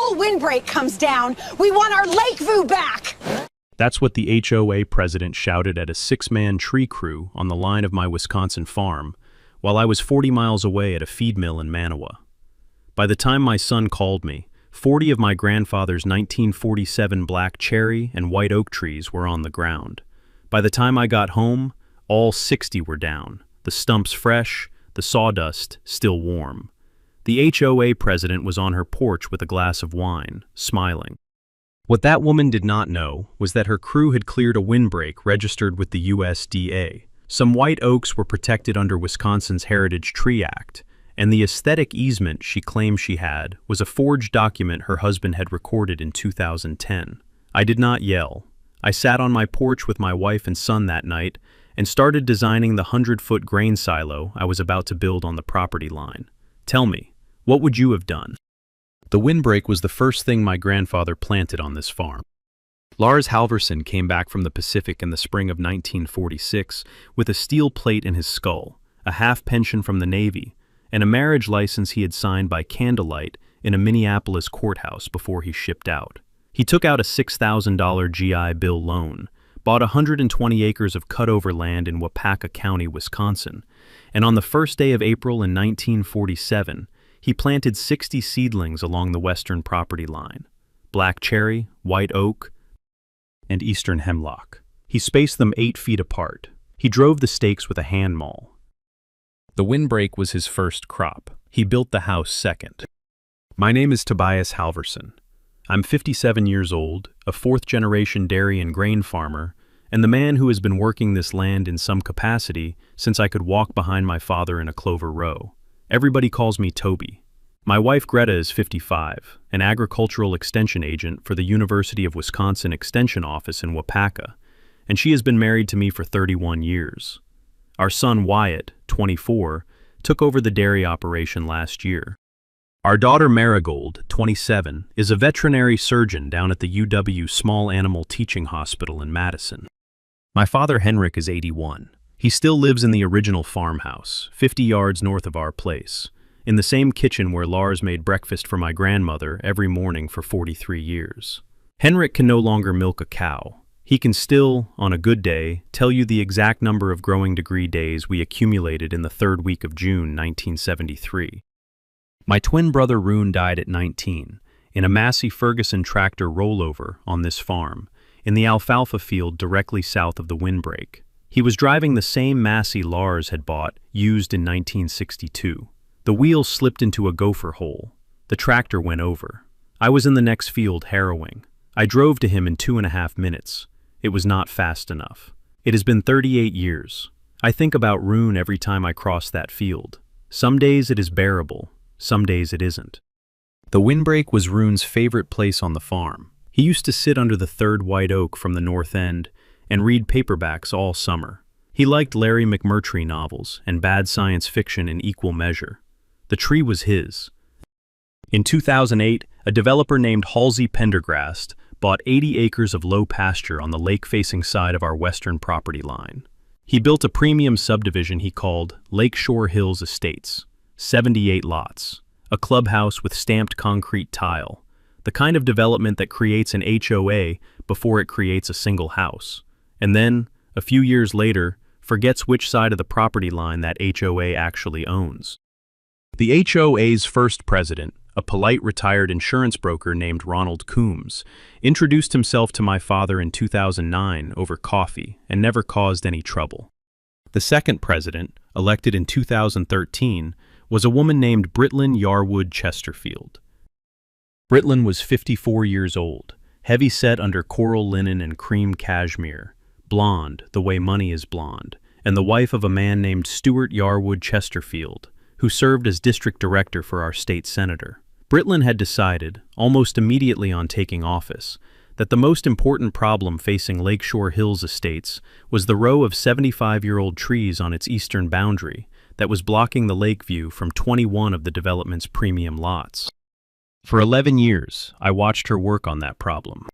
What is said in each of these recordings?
whole windbreak comes down, we want our lake view back! That's what the HOA president shouted at a 6-man tree crew on the line of my Wisconsin farm, while I was 40 miles away at a feed mill in Manawa. By the time my son called me, 40 of my grandfather's 1947 black cherry and white oak trees were on the ground. By the time I got home, all 60 were down, the stumps fresh, the sawdust still warm. The HOA president was on her porch with a glass of wine, smiling. What that woman did not know was that her crew had cleared a windbreak registered with the USDA. Some white oaks were protected under Wisconsin's Heritage Tree Act, and the aesthetic easement she claimed she had was a forged document her husband had recorded in 2010. I did not yell. I sat on my porch with my wife and son that night and started designing the 100-foot grain silo I was about to build on the property line. Tell me, what would you have done? The windbreak was the first thing my grandfather planted on this farm. Lars Halverson came back from the Pacific in the spring of 1946 with a steel plate in his skull, a half pension from the Navy, and a marriage license he had signed by candlelight in a Minneapolis courthouse before he shipped out. He took out a $6,000 GI Bill loan, bought 120 acres of cut-over land in Wapaka County, Wisconsin, and on the first day of April in 1947, he planted 60 seedlings along the western property line: black cherry, white oak, and eastern hemlock. He spaced them 8 feet apart. He drove the stakes with a hand maul. The windbreak was his first crop. He built the house second. My name is Tobias Halverson. I'm 57 years old, a fourth-generation dairy and grain farmer, and the man who has been working this land in some capacity since I could walk behind my father in a clover row. Everybody calls me Toby. My wife Greta is 55, an agricultural extension agent for the University of Wisconsin Extension Office in Wapaka, and she has been married to me for 31 years. Our son Wyatt, 24, took over the dairy operation last year. Our daughter Marigold, 27, is a veterinary surgeon down at the UW Small Animal Teaching Hospital in Madison. My father Henrik is 81. He still lives in the original farmhouse, 50 yards north of our place, in the same kitchen where Lars made breakfast for my grandmother every morning for 43 years. Henrik can no longer milk a cow. He can still, on a good day, tell you the exact number of growing degree days we accumulated in the third week of June 1973. My twin brother Rune died at 19, in a Massey Ferguson tractor rollover on this farm, in the alfalfa field directly south of the windbreak. He was driving the same Massey Lars had bought, used in 1962. The wheel slipped into a gopher hole. The tractor went over. I was in the next field harrowing. I drove to him in 2.5 minutes. It was not fast enough. It has been 38 years. I think about Rune every time I cross that field. Some days it is bearable, some days it isn't. The windbreak was Rune's favorite place on the farm. He used to sit under the third white oak from the north end and read paperbacks all summer. He liked Larry McMurtry novels and bad science fiction in equal measure. The tree was his. In 2008, a developer named Halsey Pendergrast bought 80 acres of low pasture on the lake-facing side of our western property line. He built a premium subdivision he called Lakeshore Hills Estates, 78 lots, a clubhouse with stamped concrete tile, the kind of development that creates an HOA before it creates a single house, and then, a few years later, forgets which side of the property line that HOA actually owns. The HOA's first president, a polite retired insurance broker named Ronald Coombs, introduced himself to my father in 2009 over coffee and never caused any trouble. The second president, elected in 2013, was a woman named Britlin Yarwood Chesterfield. Britlin was 54 years old, heavy-set under coral linen and cream cashmere, blonde the way money is blonde, and the wife of a man named Stuart Yarwood Chesterfield, who served as district director for our state senator. Britlin had decided, almost immediately on taking office, that the most important problem facing Lakeshore Hills Estates was the row of 75-year-old trees on its eastern boundary that was blocking the lake view from 21 of the development's premium lots. For 11 years, I watched her work on that problem.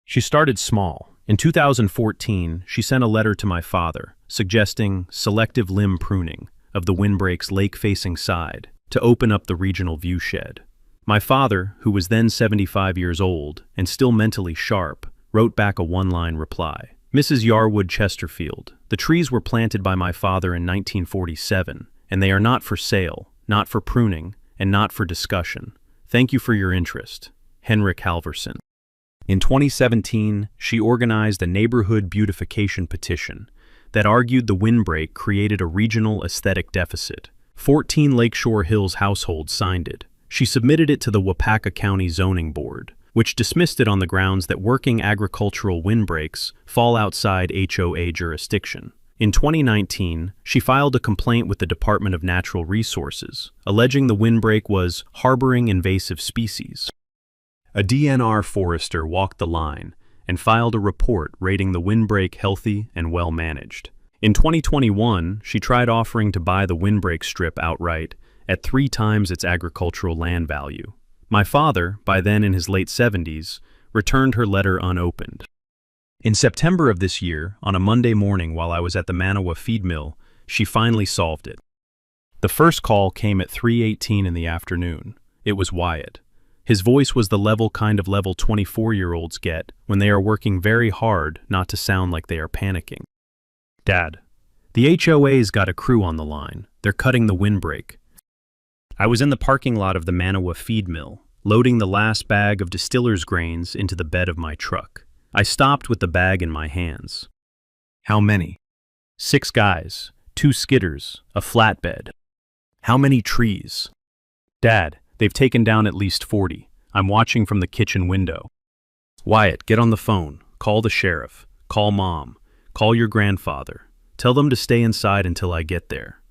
She started small. In 2014, she sent a letter to my father suggesting selective limb pruning of the windbreak's lake-facing side to open up the regional viewshed. My father, who was then 75 years old and still mentally sharp, wrote back a one-line reply. Mrs. Yarwood Chesterfield, the trees were planted by my father in 1947, and they are not for sale, not for pruning, and not for discussion. Thank you for your interest. Henrik Halverson. In 2017, she organized a neighborhood beautification petition that argued the windbreak created a regional aesthetic deficit. 14 Lakeshore Hills households signed it. She submitted it to the Wapaka County Zoning Board, which dismissed it on the grounds that working agricultural windbreaks fall outside HOA jurisdiction. In 2019, she filed a complaint with the Department of Natural Resources, alleging the windbreak was harboring invasive species. A DNR forester walked the line and filed a report rating the windbreak healthy and well-managed. In 2021, she tried offering to buy the windbreak strip outright at 3 times its agricultural land value. My father, by then in his late 70s, returned her letter unopened. In September of this year, on a Monday morning while I was at the Manawa feed mill, she finally solved it. The first call came at 3:18 in the afternoon. It was Wyatt. His voice was the level 24-year-olds get when they are working very hard not to sound like they are panicking. Dad, the HOA's got a crew on the line. They're cutting the windbreak. I was in the parking lot of the Manawa feed mill, loading the last bag of distiller's grains into the bed of my truck. I stopped with the bag in my hands. How many? 6 guys, 2 skidders, a flatbed. How many trees? Dad, they've taken down at least 40. I'm watching from the kitchen window. Wyatt, get on the phone. Call the sheriff. Call Mom. Call your grandfather. Tell them to stay inside until I get there.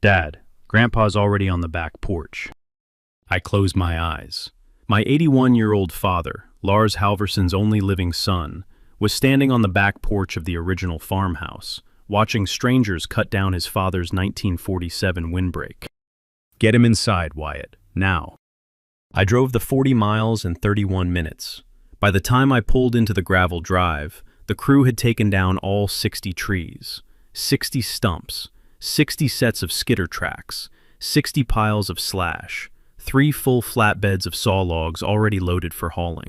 Dad, Grandpa's already on the back porch. I closed my eyes. My 81-year-old father, Lars Halverson's only living son, was standing on the back porch of the original farmhouse, watching strangers cut down his father's 1947 windbreak. Get him inside, Wyatt, now. I drove the 40 miles in 31 minutes. By the time I pulled into the gravel drive, the crew had taken down all 60 trees, 60 stumps, 60 sets of skidder tracks, 60 piles of slash, 3 full flatbeds of saw logs already loaded for hauling.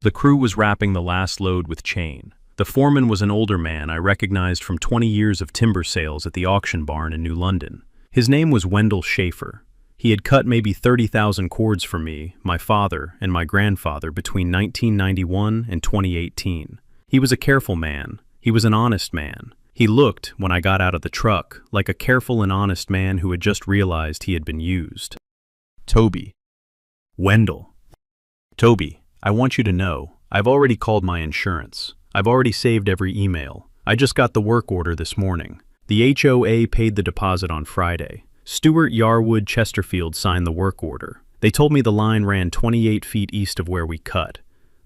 The crew was wrapping the last load with chain. The foreman was an older man I recognized from 20 years of timber sales at the auction barn in New London. His name was Wendell Schaefer. He had cut maybe 30,000 cords for me, my father, and my grandfather between 1991 and 2018. He was a careful man. He was an honest man. He looked, when I got out of the truck, like a careful and honest man who had just realized he had been used. Toby. Wendell. Toby, I want you to know, I've already called my insurance. I've already saved every email. I just got the work order this morning. The HOA paid the deposit on Friday. Stuart Yarwood Chesterfield signed the work order. They told me the line ran 28 feet east of where we cut.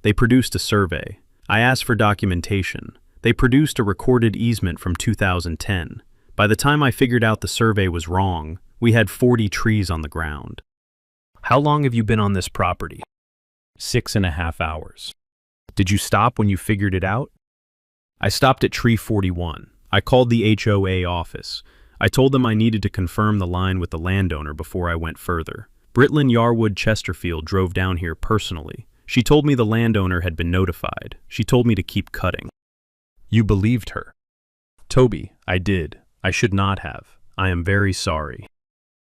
They produced a survey. I asked for documentation. They produced a recorded easement from 2010. By the time I figured out the survey was wrong, we had 40 trees on the ground. How long have you been on this property? 6.5 hours. Did you stop when you figured it out? I stopped at tree 41. I called the HOA office. I told them I needed to confirm the line with the landowner before I went further. Britlin Yarwood Chesterfield drove down here personally. She told me the landowner had been notified. She told me to keep cutting. You believed her. Toby, I did. I should not have. I am very sorry.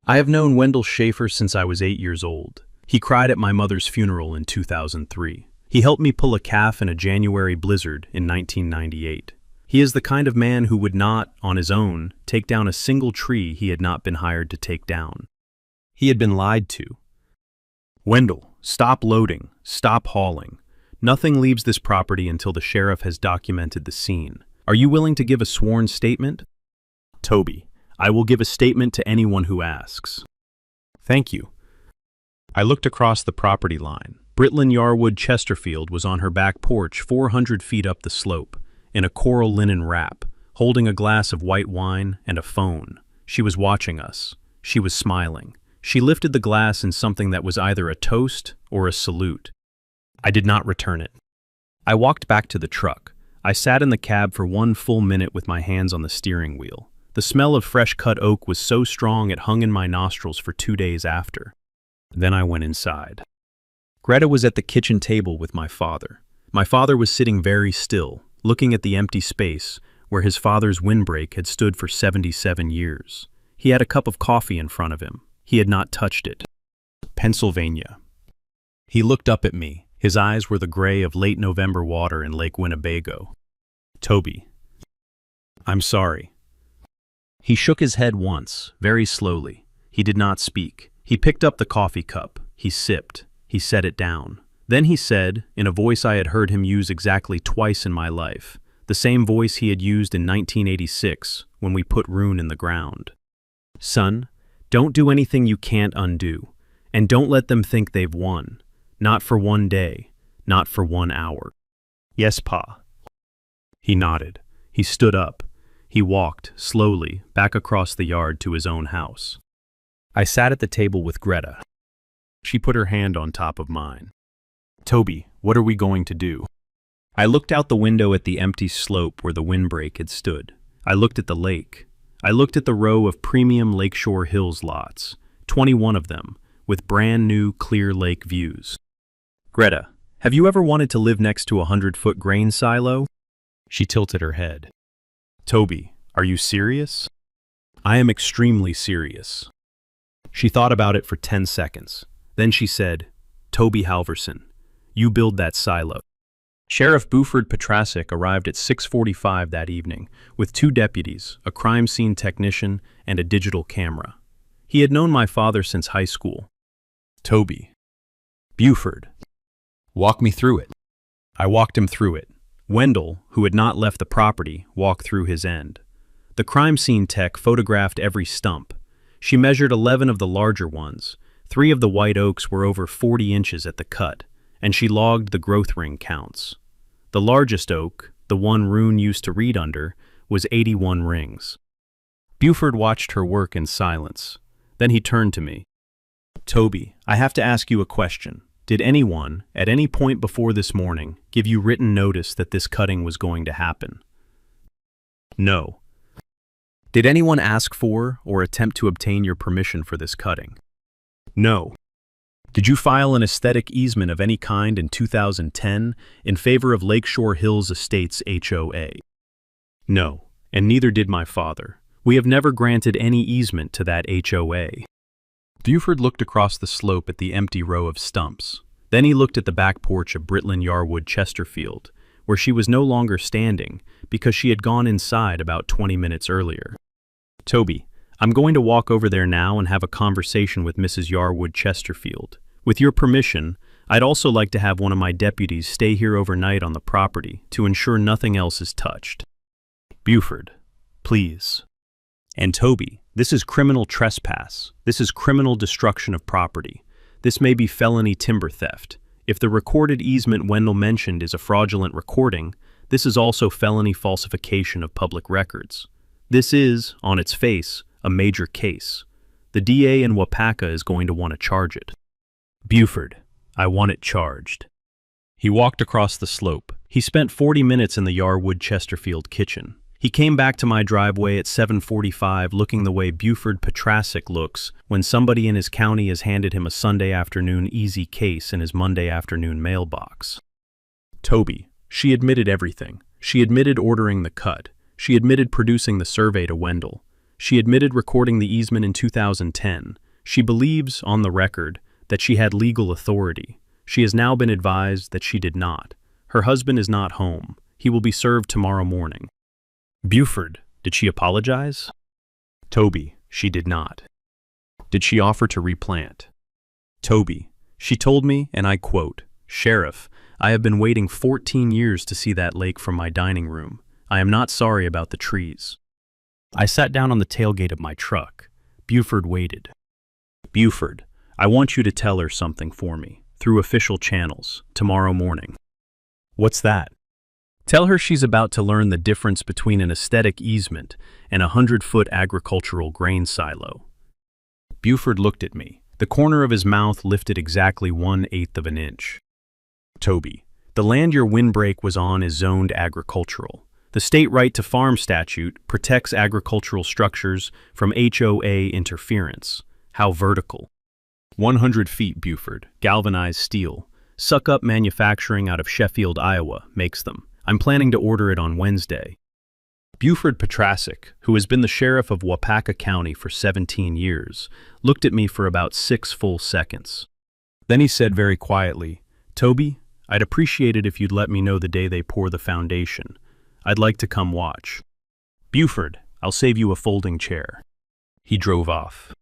I have known Wendell Schaefer since I was 8 years old. He cried at my mother's funeral in 2003. He helped me pull a calf in a January blizzard in 1998. He is the kind of man who would not, on his own, take down a single tree he had not been hired to take down. He had been lied to. Wendell, stop loading, stop hauling. Nothing leaves this property until the sheriff has documented the scene. Are you willing to give a sworn statement? Toby, I will give a statement to anyone who asks. Thank you. I looked across the property line. Britlin Yarwood Chesterfield was on her back porch 400 feet up the slope, in a coral linen wrap, holding a glass of white wine and a phone. She was watching us. She was smiling. She lifted the glass in something that was either a toast or a salute. I did not return it. I walked back to the truck. I sat in the cab for 1 full minute with my hands on the steering wheel. The smell of fresh cut oak was so strong it hung in my nostrils for 2 days after. Then I went inside. Greta was at the kitchen table with my father. My father was sitting very still, looking at the empty space where his father's windbreak had stood for 77 years. He had a cup of coffee in front of him. He had not touched it. Pennsylvania. He looked up at me. His eyes were the gray of late November water in Lake Winnebago. Toby. I'm sorry. He shook his head once, very slowly. He did not speak. He picked up the coffee cup. He sipped. He set it down. Then he said, in a voice I had heard him use exactly twice in my life, the same voice he had used in 1986 when we put Rune in the ground. Son, don't do anything you can't undo, and don't let them think they've won. Not for one day, not for 1 hour. Yes, Pa. He nodded. He stood up. He walked, slowly, back across the yard to his own house. I sat at the table with Greta. She put her hand on top of mine. Toby, what are we going to do? I looked out the window at the empty slope where the windbreak had stood. I looked at the lake. I looked at the row of premium Lakeshore Hills lots, 21 of them, with brand new clear lake views. Greta, have you ever wanted to live next to a 100-foot grain silo? She tilted her head. Toby, are you serious? I am extremely serious. She thought about it for 10 seconds. Then she said, Toby Halverson, you build that silo. Sheriff Buford Petrasic arrived at 6:45 that evening with 2 deputies, a crime scene technician, and a digital camera. He had known my father since high school. Toby. Buford. Walk me through it. I walked him through it. Wendell, who had not left the property, walked through his end. The crime scene tech photographed every stump. She measured 11 of the larger ones. 3 of the white oaks were over 40 inches at the cut, and she logged the growth ring counts. The largest oak, the one Rune used to read under, was 81 rings. Buford watched her work in silence. Then he turned to me. Toby, I have to ask you a question. Did anyone, at any point before this morning, give you written notice that this cutting was going to happen? No. Did anyone ask for or attempt to obtain your permission for this cutting? No. Did you file an aesthetic easement of any kind in 2010 in favor of Lakeshore Hills Estates HOA? No, and neither did my father. We have never granted any easement to that HOA. Buford looked across the slope at the empty row of stumps. Then he looked at the back porch of Britland Yarwood Chesterfield, where she was no longer standing because she had gone inside about 20 minutes earlier. Toby, I'm going to walk over there now and have a conversation with Mrs. Yarwood Chesterfield. With your permission, I'd also like to have one of my deputies stay here overnight on the property to ensure nothing else is touched. Buford, please. And Toby, this is criminal trespass. This is criminal destruction of property. This may be felony timber theft. If the recorded easement Wendell mentioned is a fraudulent recording, this is also felony falsification of public records. This is, on its face, a major case. The DA in Wapaka is going to want to charge it. Buford, I want it charged. He walked across the slope. He spent 40 minutes in the Yarwood Chesterfield kitchen. He came back to my driveway at 7:45 looking the way Buford Petrasic looks when somebody in his county has handed him a Sunday afternoon easy case in his Monday afternoon mailbox. Toby, she admitted everything. She admitted ordering the cut. She admitted producing the survey to Wendell. She admitted recording the easement in 2010. She believes, on the record, that she had legal authority. She has now been advised that she did not. Her husband is not home. He will be served tomorrow morning. Buford, did she apologize? Toby, she did not. Did she offer to replant? Toby, she told me, and I quote, Sheriff, I have been waiting 14 years to see that lake from my dining room. I am not sorry about the trees. I sat down on the tailgate of my truck. Buford waited. Buford, I want you to tell her something for me, through official channels, tomorrow morning. What's that? Tell her she's about to learn the difference between an aesthetic easement and a 100-foot agricultural grain silo. Buford looked at me. The corner of his mouth lifted exactly 1/8 of an inch. Toby, the land your windbreak was on is zoned agricultural. The state right to farm statute protects agricultural structures from HOA interference. How vertical. 100 feet, Buford. Galvanized steel. Suck Up Manufacturing out of Sheffield, Iowa, makes them. I'm planning to order it on Wednesday. Buford Petrasic, who has been the sheriff of Wapaka County for 17 years, looked at me for about 6 full seconds. Then he said very quietly, "Toby, I'd appreciate it if you'd let me know the day they pour the foundation. I'd like to come watch." "Buford, I'll save you a folding chair." He drove off.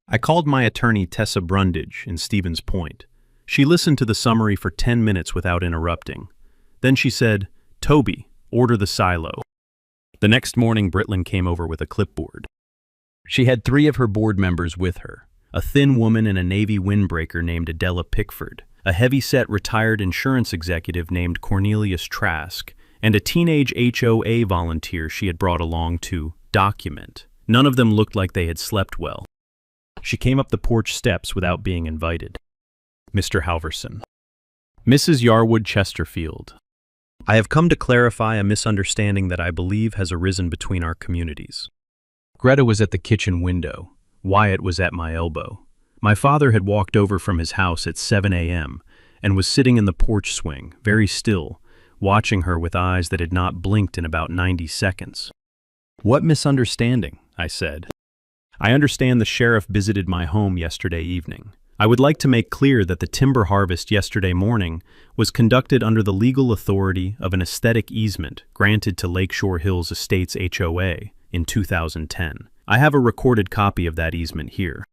I called my attorney Tessa Brundage in Stevens Point. She listened to the summary for 10 minutes without interrupting. Then she said, "Toby, order the silo." The next morning, Britlin came over with a clipboard. She had 3 of her board members with her, a thin woman in a Navy windbreaker named Adela Pickford, a heavy-set retired insurance executive named Cornelius Trask, and a teenage HOA volunteer she had brought along to document. None of them looked like they had slept well. She came up the porch steps without being invited. Mr. Halverson. Mrs. Yarwood Chesterfield. I have come to clarify a misunderstanding that I believe has arisen between our communities. Greta was at the kitchen window. Wyatt was at my elbow. My father had walked over from his house at 7 a.m. and was sitting in the porch swing, very still, watching her with eyes that had not blinked in about 90 seconds. "What misunderstanding?" I said. "I understand the sheriff visited my home yesterday evening. I would like to make clear that the timber harvest yesterday morning was conducted under the legal authority of an aesthetic easement granted to Lakeshore Hills Estates HOA in 2010. I have a recorded copy of that easement here."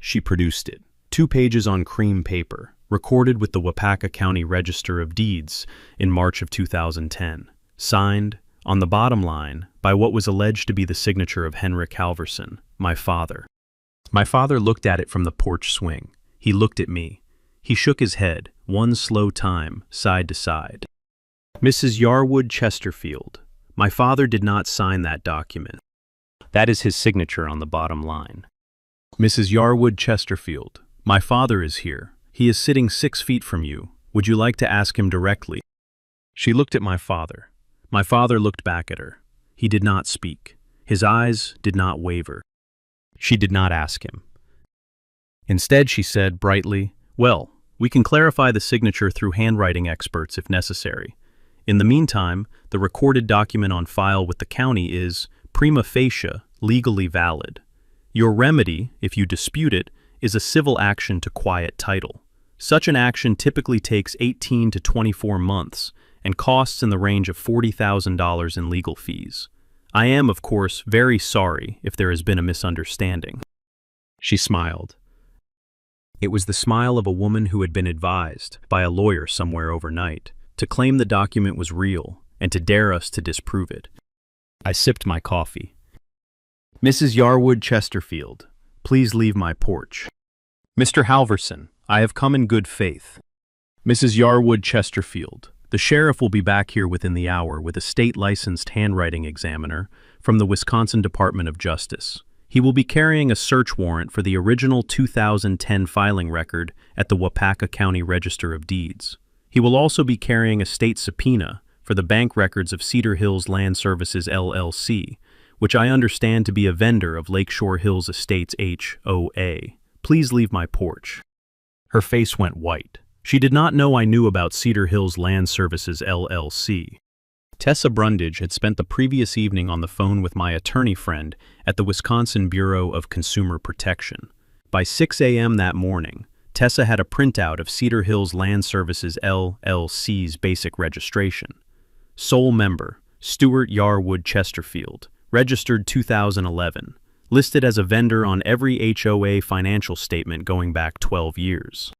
She produced it, 2 pages on cream paper, recorded with the Wapaka County Register of Deeds in March of 2010, signed, on the bottom line, by what was alleged to be the signature of Henrik Halverson, my father. My father looked at it from the porch swing. He looked at me. He shook his head, one slow time, side to side. "Mrs. Yarwood Chesterfield, my father did not sign that document. That is his signature on the bottom line." "Mrs. Yarwood Chesterfield, my father is here. He is sitting 6 feet from you. Would you like to ask him directly?" She looked at my father. My father looked back at her. He did not speak. His eyes did not waver. She did not ask him. Instead, she said brightly, "Well, we can clarify the signature through handwriting experts if necessary. In the meantime, the recorded document on file with the county is, prima facie, legally valid. Your remedy, if you dispute it, is a civil action to quiet title. Such an action typically takes 18 to 24 months and costs in the range of $40,000 in legal fees. I am, of course, very sorry if there has been a misunderstanding." She smiled. It was the smile of a woman who had been advised, by a lawyer somewhere overnight, to claim the document was real and to dare us to disprove it. I sipped my coffee. "Mrs. Yarwood Chesterfield, please leave my porch." "Mr. Halverson, I have come in good faith." "Mrs. Yarwood Chesterfield, the sheriff will be back here within the hour with a state-licensed handwriting examiner from the Wisconsin Department of Justice. He will be carrying a search warrant for the original 2010 filing record at the Wapaka County Register of Deeds. He will also be carrying a state subpoena for the bank records of Cedar Hills Land Services LLC, which I understand to be a vendor of Lakeshore Hills Estates HOA. Please leave my porch." Her face went white. She did not know I knew about Cedar Hills Land Services LLC. Tessa Brundage had spent the previous evening on the phone with my attorney friend at the Wisconsin Bureau of Consumer Protection. By 6 a.m. that morning, Tessa had a printout of Cedar Hills Land Services LLC's basic registration. Sole member, Stuart Yarwood Chesterfield, registered 2011, listed as a vendor on every HOA financial statement going back 12 years.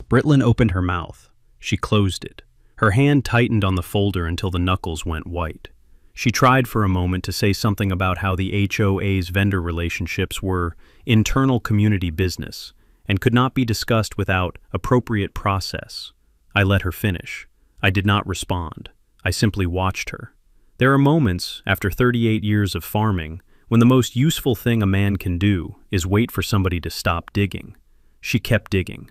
Britlin opened her mouth. She closed it. Her hand tightened on the folder until the knuckles went white. She tried for a moment to say something about how the HOA's vendor relationships were internal community business and could not be discussed without appropriate process. I let her finish. I did not respond. I simply watched her. There are moments, after 38 years of farming, when the most useful thing a man can do is wait for somebody to stop digging. She kept digging.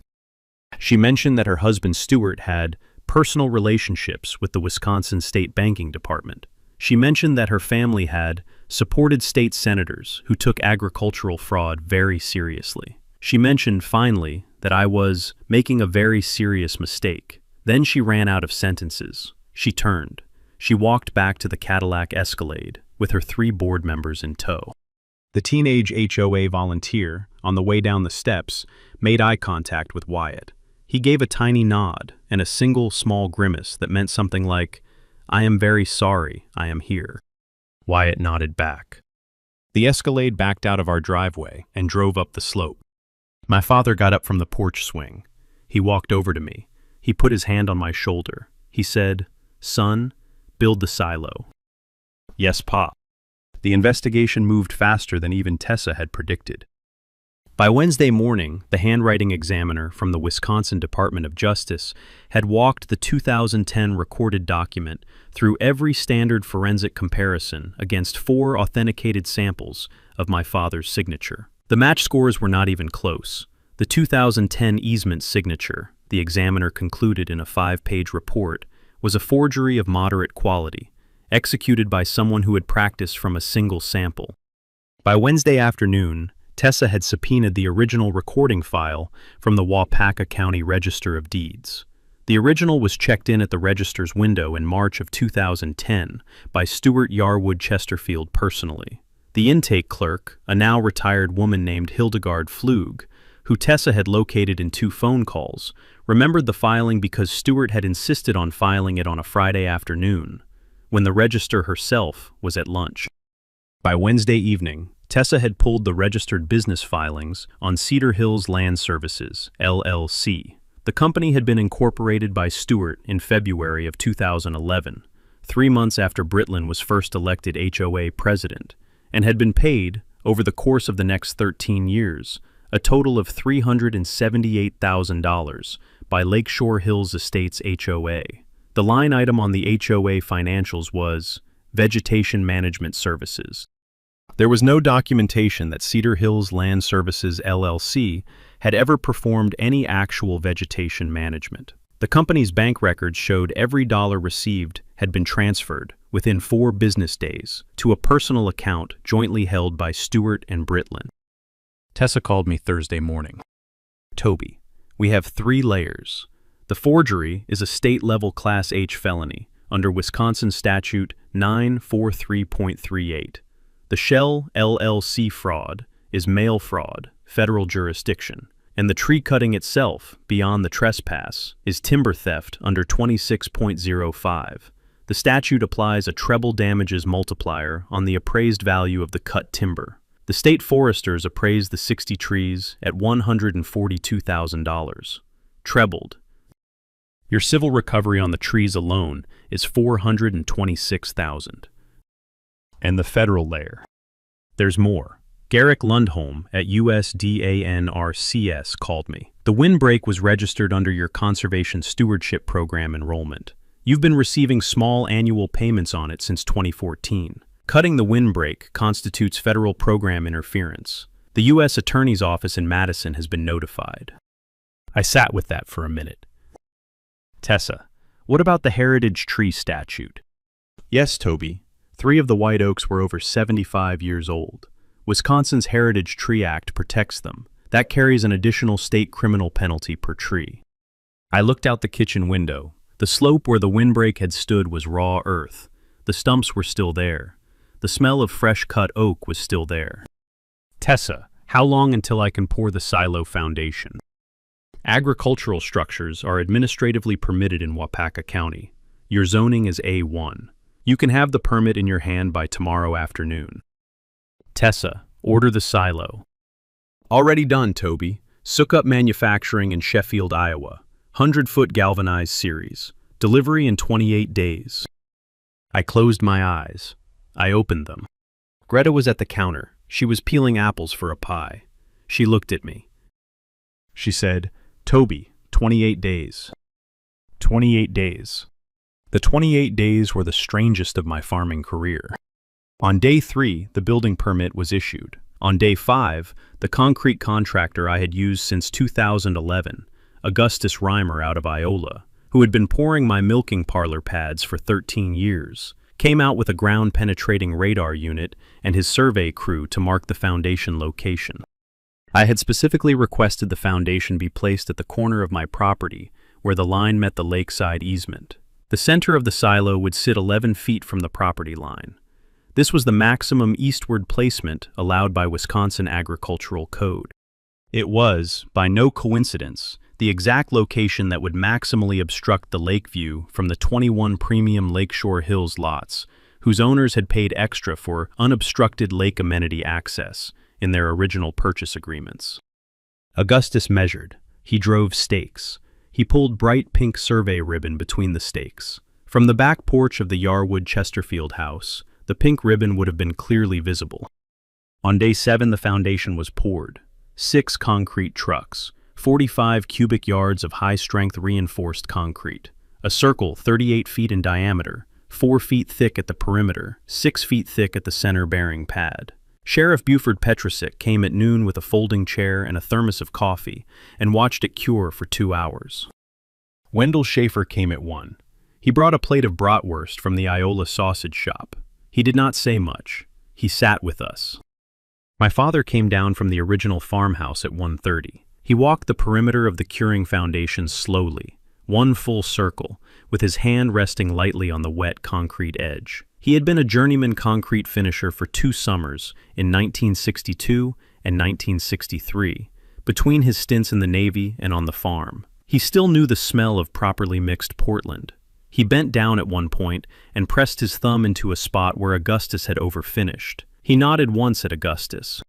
She mentioned that her husband Stuart had personal relationships with the Wisconsin State Banking Department. She mentioned that her family had supported state senators who took agricultural fraud very seriously. She mentioned, finally, that I was making a very serious mistake. Then she ran out of sentences. She turned. She walked back to the Cadillac Escalade, with her 3 board members in tow. The teenage HOA volunteer, on the way down the steps, made eye contact with Wyatt. He gave a tiny nod and a single small grimace that meant something like, "I am very sorry, I am here." Wyatt nodded back. The Escalade backed out of our driveway and drove up the slope. My father got up from the porch swing. He walked over to me. He put his hand on my shoulder. He said, "Son, build the silo." "Yes, Pop." The investigation moved faster than even Tessa had predicted. By Wednesday morning, the handwriting examiner from the Wisconsin Department of Justice had walked the 2010 recorded document through every standard forensic comparison against 4 authenticated samples of my father's signature. The match scores were not even close. The 2010 easement signature, the examiner concluded in a 5-page report, was a forgery of moderate quality, executed by someone who had practiced from a single sample. By Wednesday afternoon, Tessa had subpoenaed the original recording file from the Waupaca County Register of Deeds. The original was checked in at the register's window in March of 2010 by Stuart Yarwood Chesterfield personally. The intake clerk, a now retired woman named Hildegard Flug, who Tessa had located in 2 phone calls, remembered the filing because Stuart had insisted on filing it on a Friday afternoon, when the register herself was at lunch. By Wednesday evening, Tessa had pulled the registered business filings on Cedar Hills Land Services, LLC. The company had been incorporated by Stuart in February of 2011, 3 months after Britland was first elected HOA president, and had been paid, over the course of the next 13 years, a total of $378,000 by Lakeshore Hills Estates HOA. The line item on the HOA financials was Vegetation Management Services. There was no documentation that Cedar Hills Land Services LLC had ever performed any actual vegetation management. The company's bank records showed every dollar received had been transferred, within 4 business days, to a personal account jointly held by Stuart and Britland. Tessa called me Thursday morning. "Toby, we have 3 layers. The forgery is a state-level Class H felony under Wisconsin Statute 943.38. The Shell LLC fraud is mail fraud, federal jurisdiction, and the tree cutting itself, beyond the trespass, is timber theft under 26.05. The statute applies a treble damages multiplier on the appraised value of the cut timber. The state foresters appraised the 60 trees at $142,000. Trebled. Your civil recovery on the trees alone is $426,000. And the federal layer. There's more. Garrick Lundholm at USDANRCS called me. The windbreak was registered under your Conservation Stewardship Program enrollment. You've been receiving small annual payments on it since 2014. Cutting the windbreak constitutes federal program interference. The U.S. Attorney's Office in Madison has been notified. I sat with that for a minute. Tessa, what about the heritage tree statute? Yes, Toby. 3 of the white oaks were over 75 years old. Wisconsin's Heritage Tree Act protects them. That carries an additional state criminal penalty per tree. I looked out the kitchen window. The slope where the windbreak had stood was raw earth. The stumps were still there. The smell of fresh-cut oak was still there. Tessa, how long until I can pour the silo foundation? Agricultural structures are administratively permitted in Waupaca County. Your zoning is A1. You can have the permit in your hand by tomorrow afternoon. Tessa, order the silo. Already done, Toby. Sukup Manufacturing in Sheffield, Iowa. 100-foot galvanized series. Delivery in 28 days. I closed my eyes. I opened them. Greta was at the counter. She was peeling apples for a pie. She looked at me. She said, "Toby, 28 days. 28 days. The 28 days were the strangest of my farming career. On day 3, the building permit was issued. On day 5, the concrete contractor I had used since 2011, Augustus Reimer out of Iola, who had been pouring my milking parlor pads for 13 years, came out with a ground-penetrating radar unit and his survey crew to mark the foundation location. I had specifically requested the foundation be placed at the corner of my property, where the line met the lakeside easement. The center of the silo would sit 11 feet from the property line. This was the maximum eastward placement allowed by Wisconsin Agricultural Code. It was, by no coincidence, the exact location that would maximally obstruct the lake view from the 21 premium Lakeshore Hills lots, whose owners had paid extra for unobstructed lake amenity access in their original purchase agreements. Augustus measured. He drove stakes. He pulled bright pink survey ribbon between the stakes. From the back porch of the Yarwood Chesterfield house, the pink ribbon would have been clearly visible. On day 7, the foundation was poured. 6 concrete trucks, 45 cubic yards of high-strength reinforced concrete, a circle 38 feet in diameter, 4 feet thick at the perimeter, 6 feet thick at the center bearing pad. Sheriff Buford Petrosick came at noon with a folding chair and a thermos of coffee and watched it cure for 2 hours. Wendell Schaefer came at 1. He brought a plate of bratwurst from the Iola sausage shop. He did not say much. He sat with us. My father came down from the original farmhouse at 1:30. He walked the perimeter of the curing foundation slowly, one full circle, with his hand resting lightly on the wet concrete edge. He had been a journeyman concrete finisher for 2 summers, in 1962 and 1963, between his stints in the Navy and on the farm. He still knew the smell of properly mixed Portland. He bent down at one point and pressed his thumb into a spot where Augustus had overfinished. He nodded once at Augustus,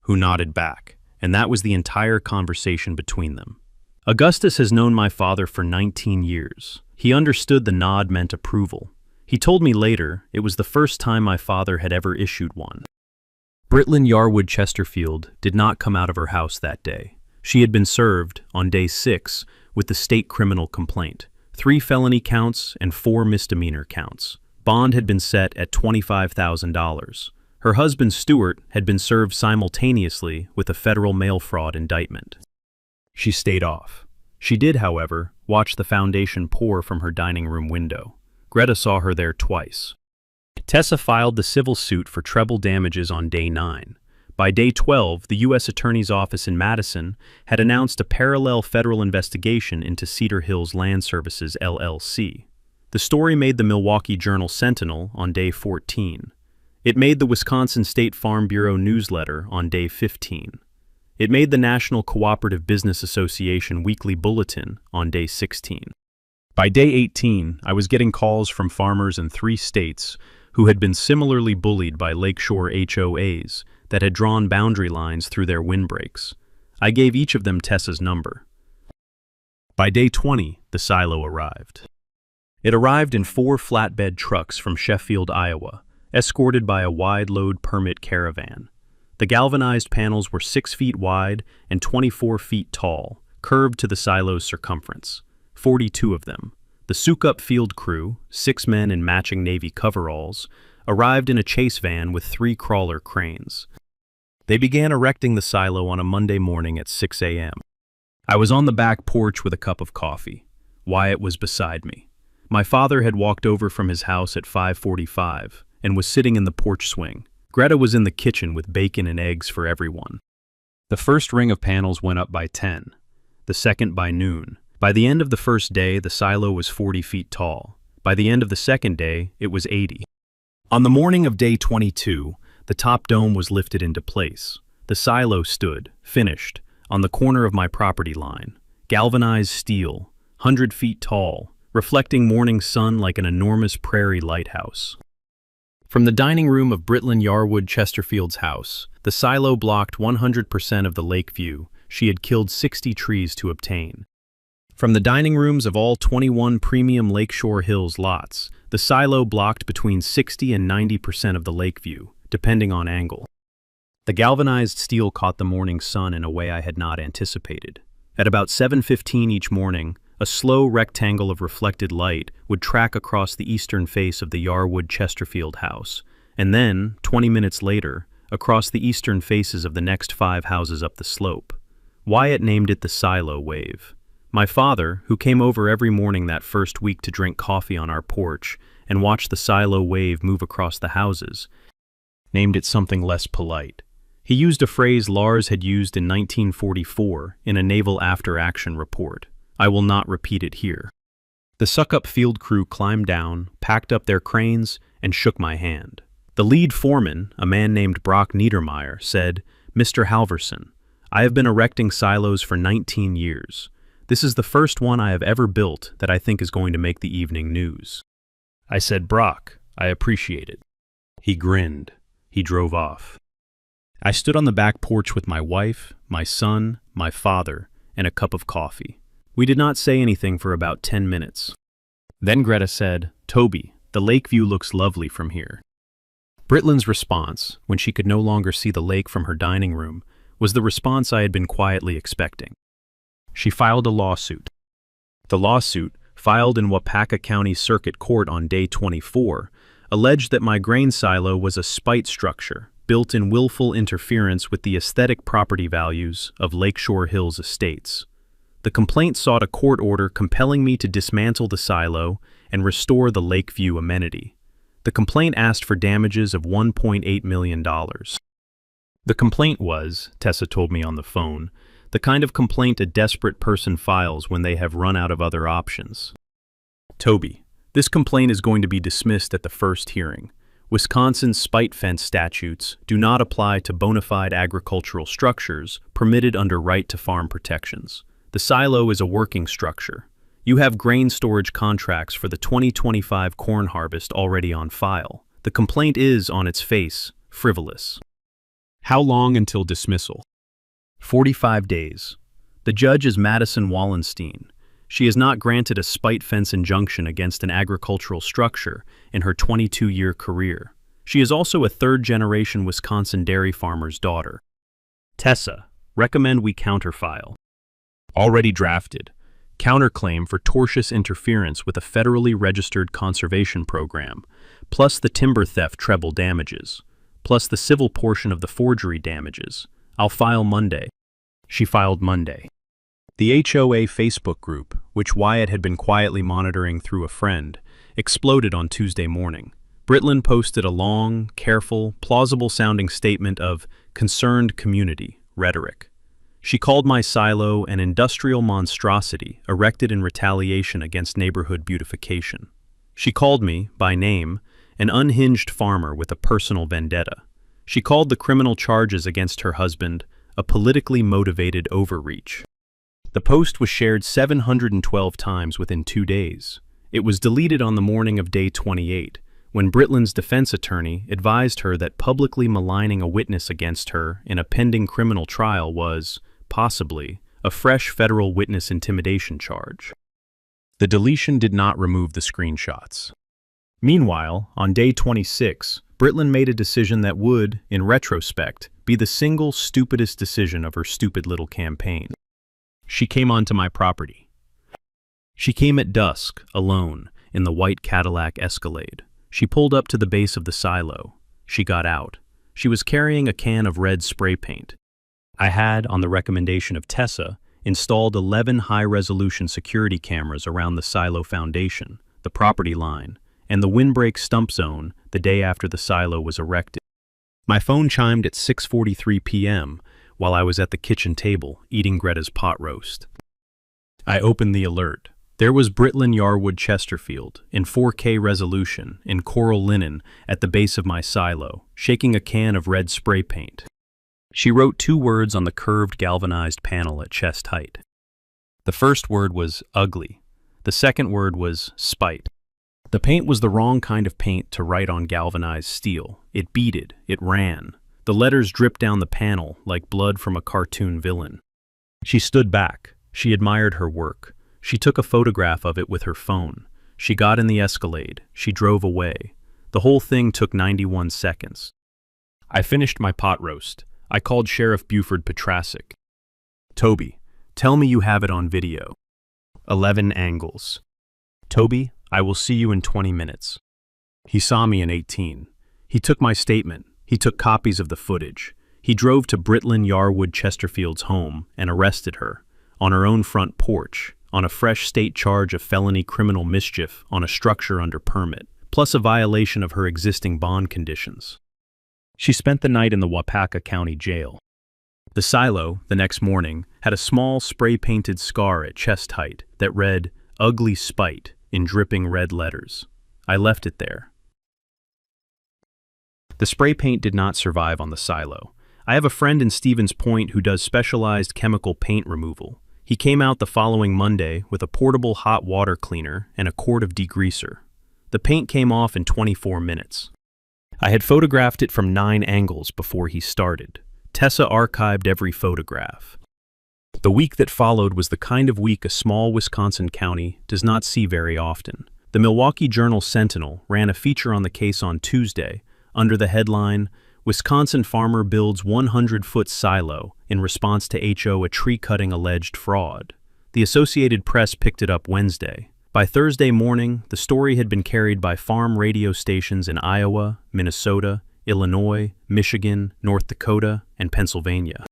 who nodded back, and that was the entire conversation between them. Augustus has known my father for 19 years. He understood the nod meant approval. He told me later it was the first time my father had ever issued one. Britlin Yarwood Chesterfield did not come out of her house that day. She had been served, on day 6, with the state criminal complaint, 3 felony counts and 4 misdemeanor counts. Bond had been set at $25,000. Her husband, Stuart, had been served simultaneously with a federal mail fraud indictment. She stayed off. She did, however, watch the foundation pour from her dining room window. Greta saw her there twice. Tessa filed the civil suit for treble damages on day 9. By day 12, the U.S. Attorney's Office in Madison had announced a parallel federal investigation into Cedar Hills Land Services, LLC. The story made the Milwaukee Journal-Sentinel on day 14. It made the Wisconsin State Farm Bureau newsletter on day 15. It made the National Cooperative Business Association weekly bulletin on day 16. By day 18, I was getting calls from farmers in 3 states who had been similarly bullied by Lakeshore HOAs that had drawn boundary lines through their windbreaks. I gave each of them Tessa's number. By day 20, the silo arrived. It arrived in 4 flatbed trucks from Sheffield, Iowa, escorted by a wide-load permit caravan. The galvanized panels were 6 feet wide and 24 feet tall, curved to the silo's circumference. 42 of them. The soak-up field crew, 6 men in matching Navy coveralls, arrived in a chase van with 3 crawler cranes. They began erecting the silo on a Monday morning at 6 a.m. I was on the back porch with a cup of coffee. Wyatt was beside me. My father had walked over from his house at 5:45 and was sitting in the porch swing. Greta was in the kitchen with bacon and eggs for everyone. The first ring of panels went up by 10, the second by noon. By the end of the first day, the silo was 40 feet tall. By the end of the second day, it was 80. On the morning of day 22, the top dome was lifted into place. The silo stood, finished, on the corner of my property line, galvanized steel, 100 feet tall, reflecting morning sun like an enormous prairie lighthouse. From the dining room of Britlin Yarwood Chesterfield's house, the silo blocked 100% of the lake view she had killed 60 trees to obtain. From the dining rooms of all 21 premium Lakeshore Hills lots, the silo blocked between 60 and 90% of the lake view, depending on angle. The galvanized steel caught the morning sun in a way I had not anticipated. At about 7:15 each morning, a slow rectangle of reflected light would track across the eastern face of the Yarwood Chesterfield house, and then, 20 minutes later, across the eastern faces of the next 5 houses up the slope. Wyatt named it the silo wave. My father, who came over every morning that first week to drink coffee on our porch and watch the silo wave move across the houses, named it something less polite. He used a phrase Lars had used in 1944 in a naval after-action report. I will not repeat it here. The suck-up field crew climbed down, packed up their cranes, and shook my hand. The lead foreman, a man named Brock Niedermeyer, said, "Mr. Halverson, I have been erecting silos for 19 years. This is the first one I have ever built that I think is going to make the evening news." I said, "Brock, I appreciate it." He grinned. He drove off. I stood on the back porch with my wife, my son, my father, and a cup of coffee. We did not say anything for about 10 minutes. Then Greta said, "Toby, the lake view looks lovely from here." Britlin's response, when she could no longer see the lake from her dining room, was the response I had been quietly expecting. She filed a lawsuit. The lawsuit, filed in Wapaka County Circuit Court on day 24, alleged that my grain silo was a spite structure built in willful interference with the aesthetic property values of Lakeshore Hills Estates. The complaint sought a court order compelling me to dismantle the silo and restore the Lakeview amenity. The complaint asked for damages of $1.8 million. The complaint was, Tessa told me on the phone, the kind of complaint a desperate person files when they have run out of other options. "Toby, this complaint is going to be dismissed at the first hearing. Wisconsin's spite fence statutes do not apply to bona fide agricultural structures permitted under right to farm protections. The silo is a working structure. You have grain storage contracts for the 2025 corn harvest already on file. The complaint is, on its face, frivolous." How long until dismissal? 45 days. The judge is Madison Wallenstein. She has not granted a spite fence injunction against an agricultural structure in her 22-year career. She is also a third-generation Wisconsin dairy farmer's daughter. Tessa, recommend we counterfile. Already drafted. Counterclaim for tortious interference with a federally registered conservation program, plus the timber theft treble damages, plus the civil portion of the forgery damages. I'll file Monday. She filed Monday. The HOA Facebook group, which Wyatt had been quietly monitoring through a friend, exploded on Tuesday morning. Britlin posted a long, careful, plausible-sounding statement of concerned community rhetoric. She called my silo an industrial monstrosity erected in retaliation against neighborhood beautification. She called me, by name, an unhinged farmer with a personal vendetta. She called the criminal charges against her husband a politically motivated overreach. The post was shared 712 times within 2 days. It was deleted on the morning of day 28, when Britlin's defense attorney advised her that publicly maligning a witness against her in a pending criminal trial was, possibly, a fresh federal witness intimidation charge. The deletion did not remove the screenshots. Meanwhile, on day 26, Britlin made a decision that would, in retrospect, be the single stupidest decision of her stupid little campaign. She came onto my property. She came at dusk, alone, in the white Cadillac Escalade. She pulled up to the base of the silo. She got out. She was carrying a can of red spray paint. I had, on the recommendation of Tessa, installed 11 high-resolution security cameras around the silo foundation, the property line, and the windbreak stump zone the day after the silo was erected. My phone chimed at 6:43 p.m., while I was at the kitchen table eating Greta's pot roast. I opened the alert. There was Britlin Yarwood Chesterfield, in 4K resolution, in coral linen, at the base of my silo, shaking a can of red spray paint. She wrote 2 words on the curved galvanized panel at chest height. The first word was ugly. The second word was spite. The paint was the wrong kind of paint to write on galvanized steel. It beaded, it ran. The letters dripped down the panel like blood from a cartoon villain. She stood back. She admired her work. She took a photograph of it with her phone. She got in the Escalade. She drove away. The whole thing took 91 seconds. I finished my pot roast. I called Sheriff Buford Petrasic. "Toby, tell me you have it on video." 11 angles. "Toby, I will see you in 20 minutes. He saw me in 18. He took my statement. He took copies of the footage. He drove to Britlin Yarwood Chesterfield's home and arrested her, on her own front porch, on a fresh state charge of felony criminal mischief on a structure under permit, plus a violation of her existing bond conditions. She spent the night in the Wapaka County Jail. The silo, the next morning, had a small spray-painted scar at chest height that read, "Ugly Spite," in dripping red letters. I left it there. The spray paint did not survive on the silo. I have a friend in Stevens Point who does specialized chemical paint removal. He came out the following Monday with a portable hot water cleaner and a quart of degreaser. The paint came off in 24 minutes. I had photographed it from 9 angles before he started. Tessa archived every photograph. The week that followed was the kind of week a small Wisconsin county does not see very often. The Milwaukee Journal-Sentinel ran a feature on the case on Tuesday under the headline, "Wisconsin Farmer Builds 100-Foot Silo in Response to HOA Tree-Cutting Alleged Fraud." The Associated Press picked it up Wednesday. By Thursday morning, the story had been carried by farm radio stations in Iowa, Minnesota, Illinois, Michigan, North Dakota, and Pennsylvania.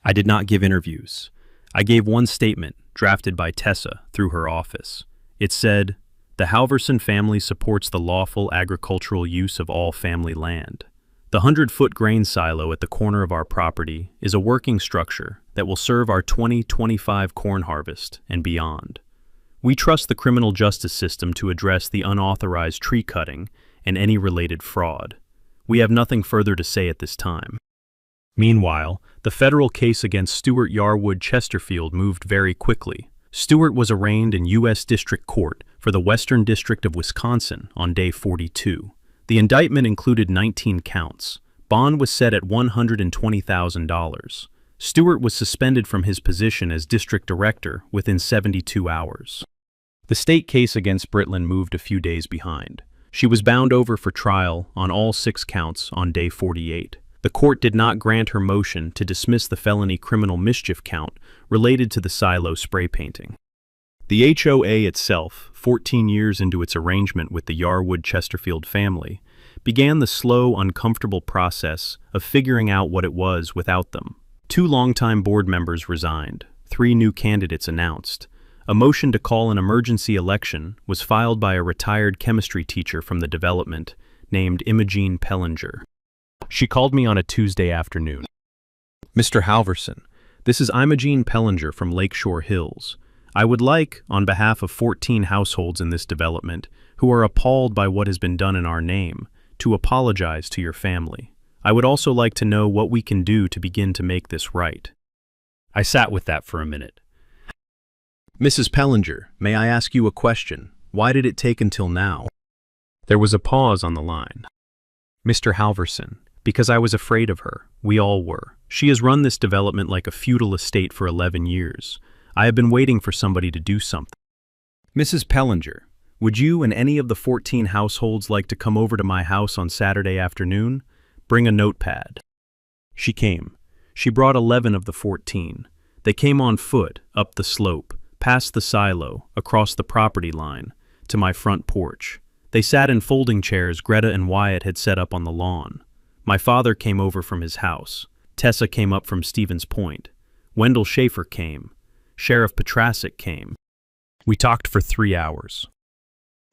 I did not give interviews. I gave one statement, drafted by Tessa through her office. It said, "The Halverson family supports the lawful agricultural use of all family land. The 100-foot grain silo at the corner of our property is a working structure that will serve our 2025 corn harvest and beyond. We trust the criminal justice system to address the unauthorized tree cutting and any related fraud. We have nothing further to say at this time." Meanwhile, the federal case against Stuart Yarwood Chesterfield moved very quickly. Stuart was arraigned in U.S. District Court for the Western District of Wisconsin on day 42. The indictment included 19 counts. Bond was set at $120,000. Stuart was suspended from his position as district director within 72 hours. The state case against Britland moved a few days behind. She was bound over for trial on all 6 counts on day 48. The court did not grant her motion to dismiss the felony criminal mischief count related to the silo spray painting. The HOA itself, 14 years into its arrangement with the Yarwood Chesterfield family, began the slow, uncomfortable process of figuring out what it was without them. 2 longtime board members resigned, 3 new candidates announced. A motion to call an emergency election was filed by a retired chemistry teacher from the development named Imogene Pellinger. She called me on a Tuesday afternoon. "Mr. Halverson, this is Imogene Pellinger from Lakeshore Hills. I would like, on behalf of 14 households in this development who are appalled by what has been done in our name, to apologize to your family. I would also like to know what we can do to begin to make this right." I sat with that for a minute. "Mrs. Pellinger, may I ask you a question? Why did it take until now?" There was a pause on the line. "Mr. Halverson, because I was afraid of her. We all were. She has run this development like a feudal estate for 11 years. I have been waiting for somebody to do something." "Mrs. Pellinger, would you and any of the 14 households like to come over to my house on Saturday afternoon? Bring a notepad." She came. She brought 11 of the 14. They came on foot, up the slope, past the silo, across the property line, to my front porch. They sat in folding chairs Greta and Wyatt had set up on the lawn. My father came over from his house. Tessa came up from Stevens Point. Wendell Schaefer came. Sheriff Petrasic came. We talked for 3 hours.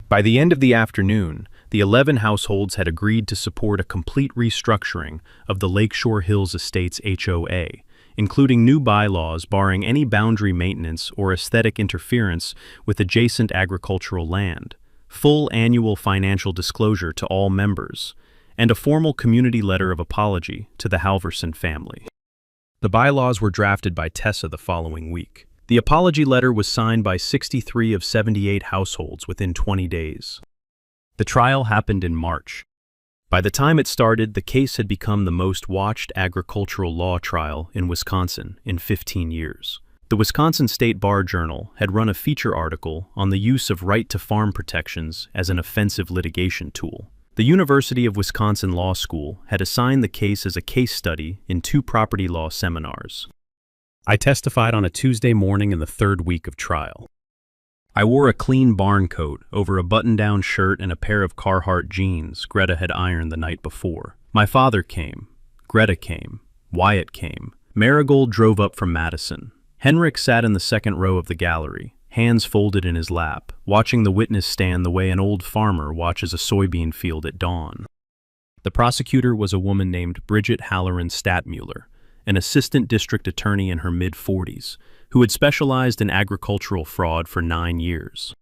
By the end of the afternoon, the 11 households had agreed to support a complete restructuring of the Lakeshore Hills Estates HOA, including new bylaws barring any boundary maintenance or aesthetic interference with adjacent agricultural land, full annual financial disclosure to all members, and a formal community letter of apology to the Halverson family. The bylaws were drafted by Tessa the following week. The apology letter was signed by 63 of 78 households within 20 days. The trial happened in March. By the time it started, the case had become the most watched agricultural law trial in Wisconsin in 15 years. The Wisconsin State Bar Journal had run a feature article on the use of right-to-farm protections as an offensive litigation tool. The University of Wisconsin Law School had assigned the case as a case study in 2 property law seminars. I testified on a Tuesday morning in the 3rd week of trial. I wore a clean barn coat over a button-down shirt and a pair of Carhartt jeans Greta had ironed the night before. My father came. Greta came. Wyatt came. Marigold drove up from Madison. Henrik sat in the 2nd row of the gallery, hands folded in his lap, watching the witness stand the way an old farmer watches a soybean field at dawn. The prosecutor was a woman named Bridget Halloran Statmuller, an assistant district attorney in her mid-40s, who had specialized in agricultural fraud for 9 years.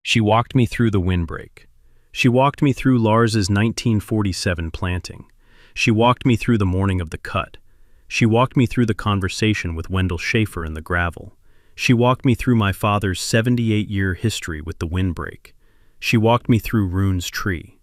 She walked me through the windbreak. She walked me through Lars's 1947 planting. She walked me through the morning of the cut. She walked me through the conversation with Wendell Schaefer in the gravel. She walked me through my father's 78-year history with the windbreak. She walked me through Rune's tree.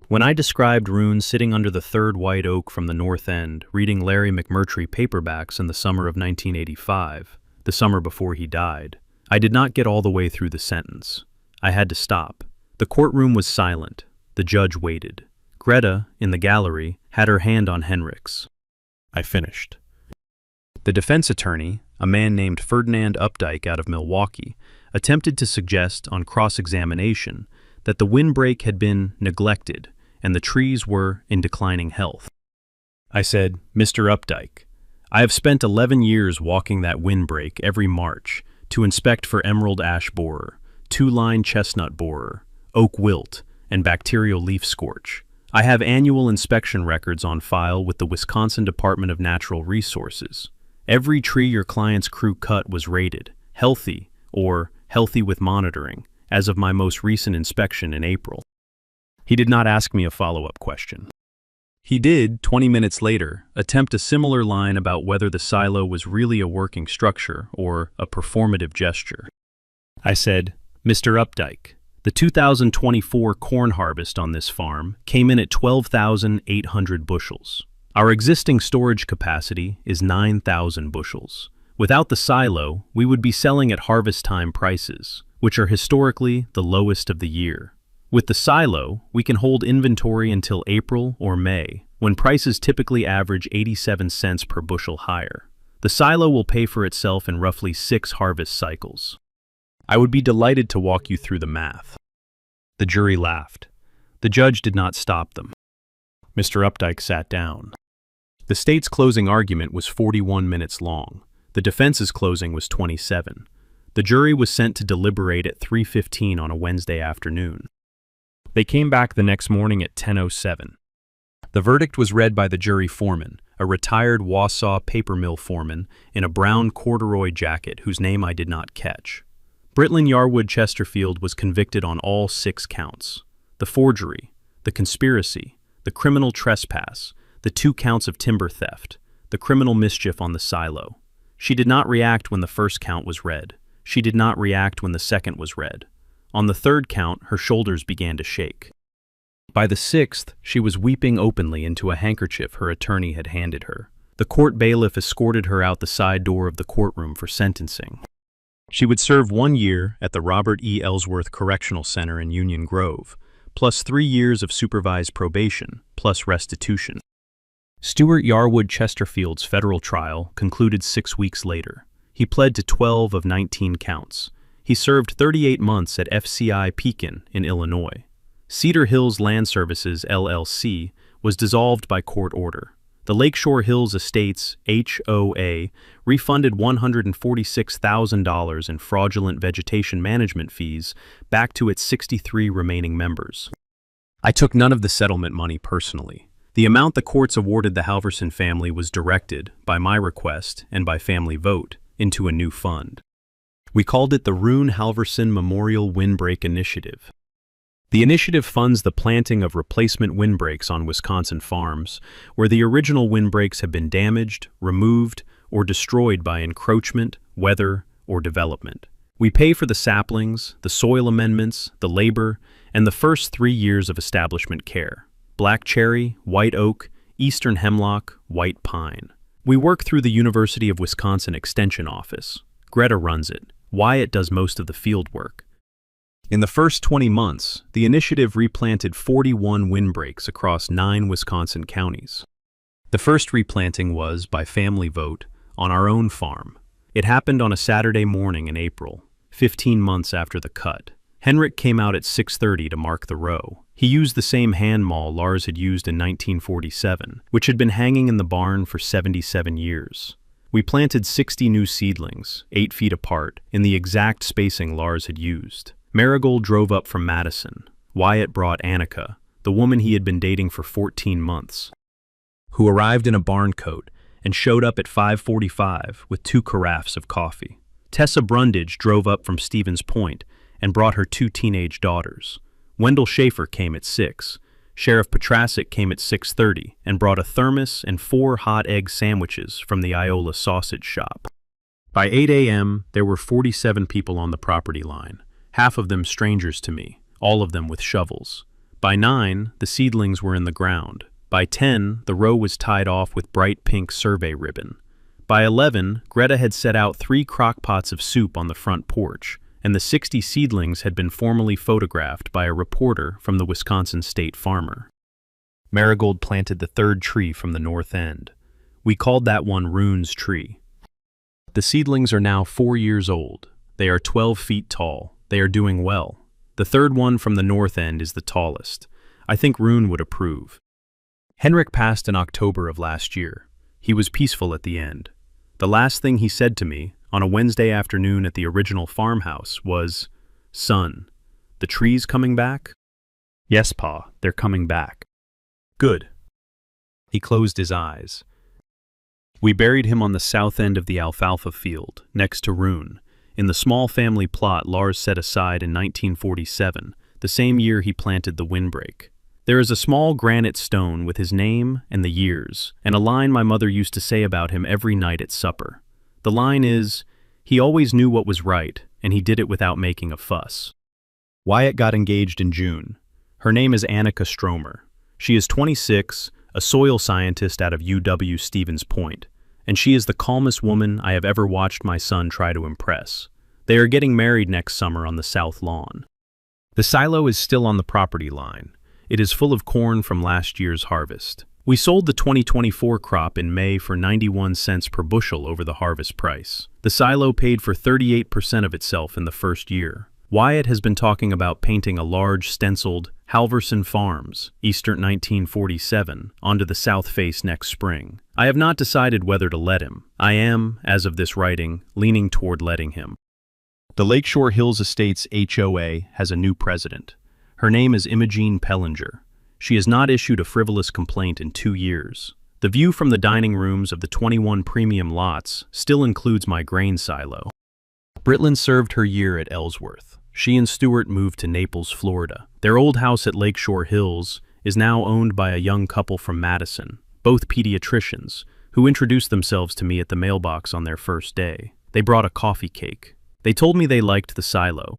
When I described Rune sitting under the third white oak from the North End, reading Larry McMurtry paperbacks in the summer of 1985, the summer before he died, I did not get all the way through the sentence. I had to stop. The courtroom was silent. The judge waited. Greta, in the gallery, had her hand on Henrik's. I finished. The defense attorney, a man named Ferdinand Updike out of Milwaukee, attempted to suggest on cross-examination that the windbreak had been neglected and the trees were in declining health. I said, "Mr. Updike, I have spent 11 years walking that windbreak every March to inspect for emerald ash borer, two-line chestnut borer, oak wilt, and bacterial leaf scorch. I have annual inspection records on file with the Wisconsin Department of Natural Resources. Every tree your client's crew cut was rated healthy or healthy with monitoring as of my most recent inspection in April." He did not ask me a follow-up question. He did, 20 minutes later, attempt a similar line about whether the silo was really a working structure or a performative gesture. I said, "Mr. Updike, the 2024 corn harvest on this farm came in at 12,800 bushels. Our existing storage capacity is 9,000 bushels. Without the silo, we would be selling at harvest time prices, which are historically the lowest of the year. With the silo, we can hold inventory until April or May, when prices typically average 87 cents per bushel higher. The silo will pay for itself in roughly 6 harvest cycles. I would be delighted to walk you through the math." The jury laughed. The judge did not stop them. Mr. Updike sat down. The state's closing argument was 41 minutes long. The defense's closing was 27. The jury was sent to deliberate at 3:15 on a Wednesday afternoon. They came back the next morning at 10:07. The verdict was read by the jury foreman, a retired Wausau paper mill foreman in a brown corduroy jacket whose name I did not catch. Brittlin Yarwood Chesterfield was convicted on all 6 counts: the forgery, the conspiracy, the criminal trespass, the 2 counts of timber theft, the criminal mischief on the silo. She did not react when the first count was read. She did not react when the second was read. On the 3rd count, her shoulders began to shake. By the 6th, she was weeping openly into a handkerchief her attorney had handed her. The court bailiff escorted her out the side door of the courtroom for sentencing. She would serve 1 year at the Robert E. Ellsworth Correctional Center in Union Grove, plus 3 years of supervised probation, plus restitution. Stuart Yarwood Chesterfield's federal trial concluded 6 weeks later. He pled to 12 of 19 counts. He served 38 months at FCI Pekin in Illinois. Cedar Hills Land Services, LLC, was dissolved by court order. The Lakeshore Hills Estates, HOA, refunded $146,000 in fraudulent vegetation management fees back to its 63 remaining members. I took none of the settlement money personally. The amount the courts awarded the Halverson family was directed, by my request and by family vote, into a new fund. We called it the Rune Halverson Memorial Windbreak Initiative. The initiative funds the planting of replacement windbreaks on Wisconsin farms where the original windbreaks have been damaged, removed, or destroyed by encroachment, weather, or development. We pay for the saplings, the soil amendments, the labor, and the first 3 years of establishment care: black cherry, white oak, eastern hemlock, white pine. We work through the University of Wisconsin Extension Office. Greta runs it. Wyatt does most of the field work. In the first 20 months, the initiative replanted 41 windbreaks across 9 Wisconsin counties. The first replanting was, by family vote, on our own farm. It happened on a Saturday morning in April, 15 months after the cut. Henrik came out at 6:30 to mark the row. He used the same hand maul Lars had used in 1947, which had been hanging in the barn for 77 years. We planted 60 new seedlings, 8 feet apart, in the exact spacing Lars had used. Marigold drove up from Madison. Wyatt brought Annika. the woman he had been dating for 14 months, who arrived in a barn coat and showed up at 5:45 with 2 carafes of coffee. Tessa Brundage drove up from Stevens Point and brought her 2 teenage daughters. Wendell Schaefer came at 6. Sheriff Petrasic came at 6:30 and brought a thermos and 4 hot egg sandwiches from the Iola sausage shop. By 8 a.m., there were 47 people on the property line, half of them strangers to me, all of them with shovels. By 9, the seedlings were in the ground. By 10, the row was tied off with bright pink survey ribbon. By 11, Greta had set out 3 crock pots of soup on the front porch, and the 60 seedlings had been formally photographed by a reporter from the Wisconsin State Farmer. Marigold planted the 3rd tree from the north end. We called that one Rune's tree. The seedlings are now 4 years old. They are 12 feet tall. They are doing well. The 3rd one from the north end is the tallest. I think Rune would approve. Henrik passed in October of last year. He was peaceful at the end. The last thing he said to me, on a Wednesday afternoon at the original farmhouse, was, "Son, the trees coming back?" "Yes, Pa, they're coming back." "Good." He closed his eyes. We buried him on the south end of the alfalfa field, next to Rune, in the small family plot Lars set aside in 1947, the same year he planted the windbreak. There is a small granite stone with his name and the years, and a line my mother used to say about him every night at supper. The line is, "He always knew what was right, and he did it without making a fuss." Wyatt got engaged in June. Her name is Annika Stromer. She is 26, a soil scientist out of UW Stevens Point, and she is the calmest woman I have ever watched my son try to impress. They are getting married next summer on the south lawn. The silo is still on the property line. It is full of corn from last year's harvest. We sold the 2024 crop in May for 91 cents per bushel over the harvest price. The silo paid for 38% of itself in the first year. Wyatt has been talking about painting a large stenciled Halverson Farms, Eastern 1947, onto the south face next spring. I have not decided whether to let him. I am, as of this writing, leaning toward letting him. The Lakeshore Hills Estates HOA has a new president. Her name is Imogene Pellinger. She has not issued a frivolous complaint in 2 years. The view from the dining rooms of the 21 premium lots still includes my grain silo. Britland served her year at Ellsworth. She and Stewart moved to Naples, Florida. Their old house at Lakeshore Hills is now owned by a young couple from Madison, both pediatricians, who introduced themselves to me at the mailbox on their first day. They brought a coffee cake. They told me they liked the silo.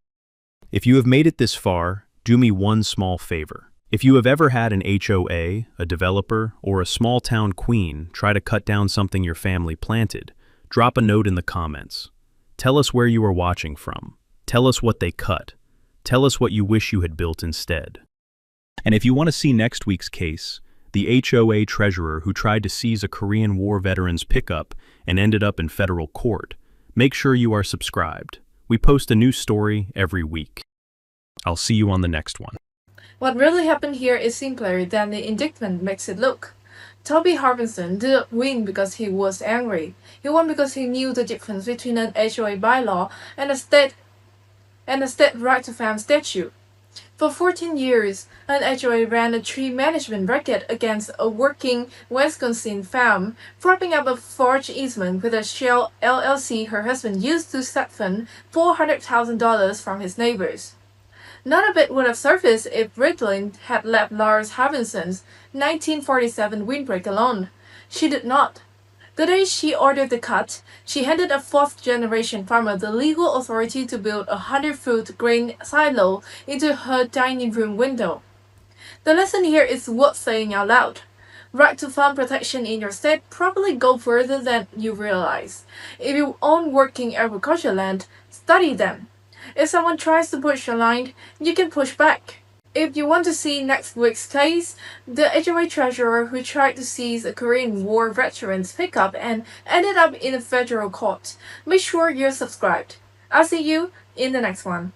If you have made it this far, do me one small favor. If you have ever had an HOA, a developer, or a small-town queen try to cut down something your family planted, drop a note in the comments. Tell us where you are watching from. Tell us what they cut. Tell us what you wish you had built instead. And if you want to see next week's case, the HOA treasurer who tried to seize a Korean War veteran's pickup and ended up in federal court, make sure you are subscribed. We post a new story every week. I'll see you on the next one. What really happened here is simpler than the indictment makes it look. Toby Harbinson didn't win because he was angry. He won because he knew the difference between an HOA bylaw and a state right to farm statute. For 14 years, an HOA ran a tree management racket against a working Wisconsin farm, propping up a forged easement with a shell LLC her husband used to siphon $400,000 from his neighbors. None of it would have surfaced if Britland had left Lars Harvinson's 1947 windbreak alone. She did not. The day she ordered the cut, she handed a fourth-generation farmer the legal authority to build a 100-foot grain silo into her dining room window. The lesson here is worth saying out loud. Right to farm protection in your state probably go further than you realize. If you own working agricultural land, study them. If someone tries to push your line, you can push back. If you want to see next week's case, the HOA treasurer who tried to seize a Korean War veteran's pickup and ended up in a federal court, make sure you're subscribed. I'll see you in the next one.